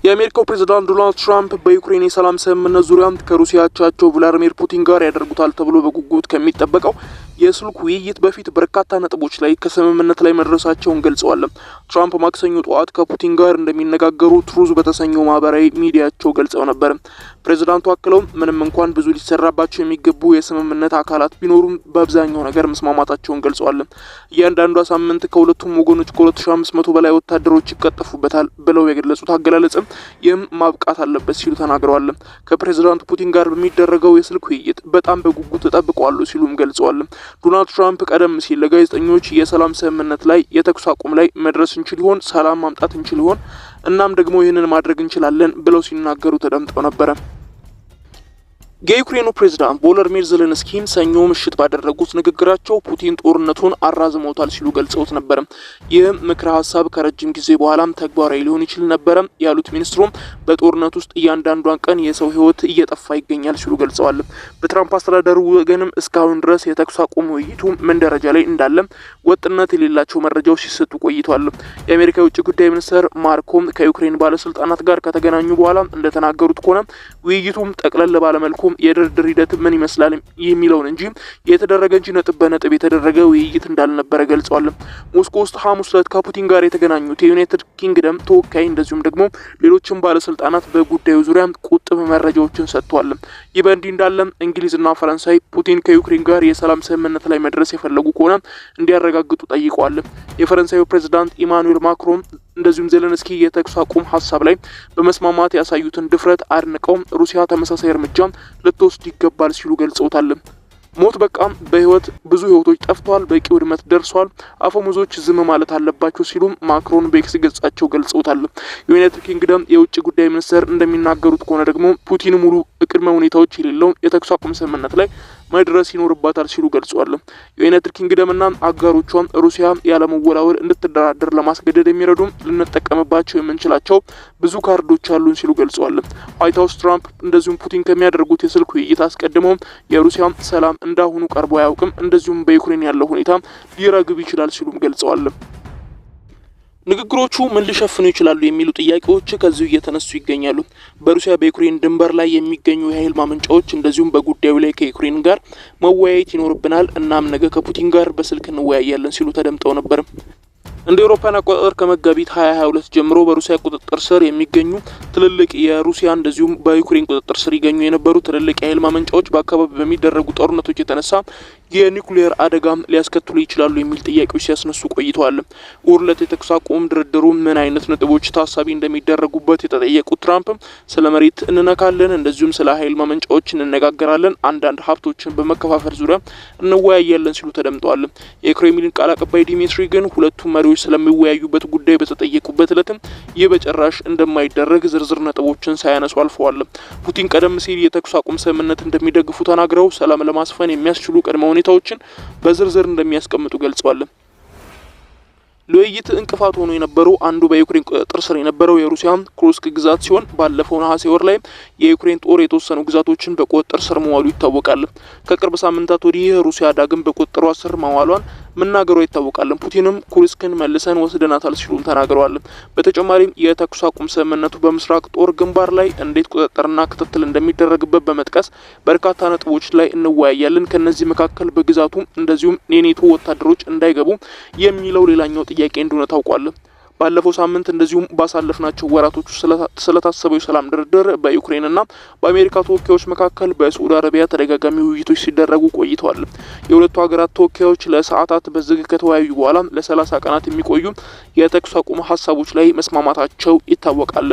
የአሜሪካው ፕሬዝዳንት ዶናልድ ትራምፕ በዩክሬን የሰላም ስምምነት ዙሪያ ከሩሲያ አቻቸው ቭላዲሚር ፑቲን ጋር ያደርጉታል ተብሎ በጉጉት ከሚጠበቀው የስልክ ውይይት በፊት በርካታ ነጥቦች ላይ ከስምምነት ላይ መድረሳቸውን ገልጸዋል። ትራምፕ ማክሰኞ ጠዋት ከፑቲን ጋር እንደሚነጋገሩ ትሩዝ በተሰኘው ማህበራዊ ሚዲያቸው ገልጸው ነበር። ፕሬዝዳንቱ አክለው ምንም እንኳን ብዙ ሊሰራባቸው የሚገቡ የስምምነት አካላት ቢኖሩም በአብዛኛው ነገር መስማማታቸውን ገልጸዋል። እያንዳንዷ ሳምንት ከሁለቱም ወገኖች ከ2500 በላይ ወታደሮች ይቀጠፉበታል ብለው የገለጹት አገላለጽ ይህም ማብቃት አለበት ሲሉ ተናግረዋል። ከፕሬዝዳንት ፑቲን ጋር በሚደረገው የስልክ ውይይት በጣም በጉጉት ተጠብቀዋል ሲሉም ገልጸዋል። ዶናልድ ትራምፕ ቀደም ሲል ለጋዜጠኞች የሰላም ስምምነት ላይ የተኩስ አቁም ላይ መድረስ እንችል ይሆን፣ ሰላም ማምጣት እንችል ይሆን፣ እናም ደግሞ ይህንን ማድረግ እንችላለን ብለው ሲናገሩ ተደምጠው ነበረ። የዩክሬኑ ፕሬዝዳንት ቮሎዲሚር ዜሌንስኪ ሰኞ ምሽት ባደረጉት ንግግራቸው ፑቲን ጦርነቱን አራዝመውታል ሲሉ ገልጸውት ነበር። ይህም ምክረ ሀሳብ ከረጅም ጊዜ በኋላም ተግባራዊ ሊሆን ይችል ነበር ያሉት ሚኒስትሩም በጦርነት ውስጥ እያንዳንዷን ቀን የሰው ሕይወት እየጠፋ ይገኛል ሲሉ ገልጸዋል። በትራምፕ አስተዳደር ወገንም እስካሁን ድረስ የተኩስ አቁም ውይይቱ ምን ደረጃ ላይ እንዳለ ወጥነት የሌላቸው መረጃዎች ሲሰጡ ቆይቷል። የአሜሪካ የውጭ ጉዳይ ሚኒስትር ማርኮም ከዩክሬን ባለስልጣናት ጋር ከተገናኙ በኋላ እንደተናገሩት ከሆነ ውይይቱም ጠቅለል ባለመልኩ የድርድር ሂደት ምን ይመስላል የሚለውን እንጂ የተደረገ እንጂ ነጥብ በነጥብ የተደረገ ውይይት እንዳልነበረ ገልጸዋል። ሞስኮ ውስጥ ሐሙስ ዕለት ከፑቲን ጋር የተገናኙት የዩናይትድ ኪንግደም ተወካይ እንደዚሁም ደግሞ ሌሎችም ባለስልጣናት በጉዳዩ ዙሪያ ቁጥብ መረጃዎችን ሰጥተዋል። ይህ በእንዲህ እንዳለ እንግሊዝና ፈረንሳይ ፑቲን ከዩክሬን ጋር የሰላም ስምምነት ላይ መድረስ የፈለጉ ከሆነ እንዲያረጋግጡ ጠይቀዋል። የፈረንሳዩ ፕሬዝዳንት ኢማኑኤል ማክሮን እንደዚሁም ዜሌንስኪ የተኩስ አቁም ሀሳብ ላይ በመስማማት ያሳዩትን ድፍረት አድንቀው ሩሲያ ተመሳሳይ እርምጃ ልትወስድ ይገባል ሲሉ ገልጸውታል። ሞት በቃም፣ በህይወት ብዙ ህይወቶች ጠፍተዋል፣ በቂ ውድመት ደርሷል፣ አፈሙዞች ዝም ማለት አለባቸው ሲሉ ማክሮን በኤክስ ገጻቸው ገልጸውታል። የዩናይትድ ኪንግደም የውጭ ጉዳይ ሚኒስትር እንደሚናገሩት ከሆነ ደግሞ ፑቲን ሙሉ ቅድመ ሁኔታዎች የሌለው የተኩስ አቁም ስምምነት ላይ መድረስ ይኖርባታል ሲሉ ገልጸዋል። የዩናይትድ ኪንግደምና አጋሮቿ ሩሲያ ያለመወላወል እንድትደራደር ለማስገደድ የሚረዱ ልንጠቀምባቸው የምንችላቸው ብዙ ካርዶች አሉን ሲሉ ገልጸዋል። ዋይት ሀውስ ትራምፕ እንደዚሁም ፑቲን ከሚያደርጉት የስልክ ውይይት አስቀድመው የሩሲያ ሰላም እንዳሁኑ ቀርቦ አያውቅም፣ እንደዚሁም በዩክሬን ያለው ሁኔታ ሊረግብ ይችላል ሲሉም ገልጸዋል። ንግግሮቹ ምን ሊሸፍኑ ይችላሉ የሚሉ ጥያቄዎች ከዚሁ እየተነሱ ይገኛሉ። በሩሲያ በዩክሬን ድንበር ላይ የሚገኙ የኃይል ማመንጫዎች እንደዚሁም በጉዳዩ ላይ ከዩክሬን ጋር መወያየት ይኖርብናል፣ እናም ነገ ከፑቲን ጋር በስልክ እንወያያለን ሲሉ ተደምጠው ነበር። እንደ አውሮፓውያን አቆጣጠር ከመጋቢት 2022 ጀምሮ በሩሲያ ቁጥጥር ስር የሚገኙ ትልልቅ የሩሲያ እንደዚሁም በዩክሬን ቁጥጥር ስር ይገኙ የነበሩ ትልልቅ የኃይል ማመንጫዎች በአካባቢ በሚደረጉ ጦርነቶች የተነሳ የኒውክሌር አደጋ ሊያስከትሉ ይችላሉ የሚል ጥያቄዎች ሲያስነሱ ቆይተዋል። ውርለት የተኩስ አቁም ድርድሩ ምን አይነት ነጥቦች ታሳቢ እንደሚደረጉበት የተጠየቁት ትራምፕ ስለ መሬት እንነካለን፣ እንደዚሁም ስለ ኃይል ማመንጫዎች እንነጋገራለን፣ አንዳንድ ሀብቶችን በመከፋፈል ዙሪያ እንወያያለን ሲሉ ተደምጠዋል። የክሬምሊን ቃል አቀባይ ዲሚትሪ ግን ሁለቱም መሪዎች ስለሚወያዩበት ጉዳይ በተጠየቁበት ዕለትም ይህ በጭራሽ እንደማይደረግ ዝርዝር ነጥቦችን ሳያነሱ አልፈዋል። ፑቲን ቀደም ሲል የተኩስ አቁም ስምምነት እንደሚደግፉ ተናግረው ሰላም ለማስፈን የሚያስችሉ ቅድመ ሁኔታዎችን በዝርዝር እንደሚያስቀምጡ ገልጸዋል። ለውይይት እንቅፋት ሆኖ የነበረው አንዱ በዩክሬን ቁጥጥር ስር የነበረው የሩሲያ ኩርስክ ግዛት ሲሆን ባለፈው ነሐሴ ወር ላይ የዩክሬን ጦር የተወሰኑ ግዛቶችን በቁጥጥር ስር መዋሉ ይታወቃል። ከቅርብ ሳምንታት ወዲህ ሩሲያ ዳግም በቁጥጥሯ ስር መዋሏን መናገሯ ይታወቃል። ፑቲንም ኩርስክን መልሰን ወስደናታል ሲሉም ተናግረዋል። በተጨማሪም የተኩስ አቁም ስምምነቱ በምስራቅ ጦር ግንባር ላይ እንዴት ቁጥጥርና ክትትል እንደሚደረግበት በመጥቀስ በርካታ ነጥቦች ላይ እንወያያለን። ከነዚህ መካከል በግዛቱ እንደዚሁም የኔቶ ወታደሮች እንዳይገቡ የሚለው ሌላኛው ጥያቄ እንደሆነ ታውቋል። ባለፈው ሳምንት እንደዚሁም ባሳለፍናቸው ወራቶች ስለታሰበው የሰላም ድርድር በዩክሬንና በአሜሪካ ተወካዮች መካከል በሳዑዲ አረቢያ ተደጋጋሚ ውይይቶች ሲደረጉ ቆይተዋል። የሁለቱ ሀገራት ተወካዮች ለሰዓታት በዝግ ከተወያዩ በኋላ ለ30 ቀናት የሚቆዩ የተኩስ አቁም ሀሳቦች ላይ መስማማታቸው ይታወቃል።